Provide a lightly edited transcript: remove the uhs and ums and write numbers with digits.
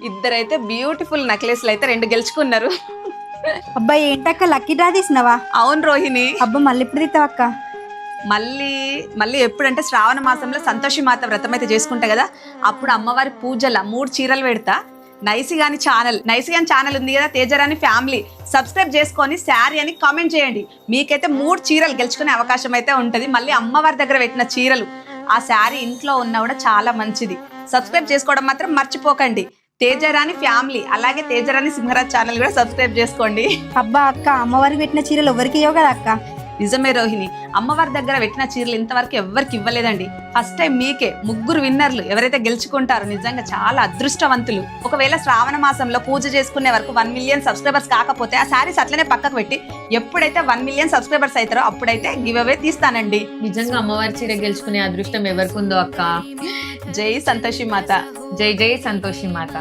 ఇద్దరైతే beautiful నెక్లెస్లు అయితే 2 గెలుచుకున్నారు. అబ్బాయి ఏంటక్క లక్కీ డ్రా తీసినావా? అవును రోహిణి. అబ్బా మళ్ళీ ఇప్పుడు తీస్తావక్క? మళ్ళీ ఎప్పుడంటే శ్రావణ మాసంలో సంతోషి మాత వ్రతం అయితే చేసుకుంటా కదా, అప్పుడు అమ్మవారి పూజల 3 చీరలు పెడతా. నైసిగాని ఛానల్ ఉంది కదా, తేజరాని ఫ్యామిలీ, సబ్స్క్రైబ్ చేసుకొని శారీ అని కామెంట్ చేయండి. మీకైతే 3 చీరలు గెలుచుకునే అవకాశం అయితే ఉంటుంది. మళ్ళీ అమ్మవారి దగ్గర పెట్టిన చీరలు, ఆ శారీ ఇంట్లో ఉన్నా కూడా చాలా మంచిది. సబ్స్క్రైబ్ చేసుకోవడం మాత్రం మర్చిపోకండి. తేజరాని ఫ్యామిలీ అలాగే తేజరాని సింహరాజ్ ఛానల్ కూడా సబ్స్క్రైబ్ చేసుకోండి. అబ్బా అక్క, అమ్మవారికి పెట్టిన చీరలు ఎవరికి ఇవ్వవు కదా అక్క? నిజమే రోహిణి, అమ్మవారి దగ్గర పెట్టిన చీరలు ఇంతవరకు ఎవ్వరికి ఇవ్వలేదండి. ఫస్ట్ టైం మీకే 3 విన్నర్లు ఎవరైతే గెలుచుకుంటారో నిజంగా చాలా అదృష్టవంతులు. ఒకవేళ శ్రావణ మాసంలో పూజ చేసుకునే వరకు 1 మిలియన్ సబ్స్క్రైబర్స్ కాకపోతే ఆ శారీస్ అట్లనే పక్కకు పెట్టి ఎప్పుడైతే 1 మిలియన్ సబ్స్క్రైబర్స్ అవుతారో అప్పుడైతే గివ్ అవే తీస్తానండి. నిజంగా అమ్మవారి చీర గెలుచుకునే అదృష్టం ఎవరికి ఉందో అక్క. జై సంతోషి మాత. జై జై సంతోషి మాత.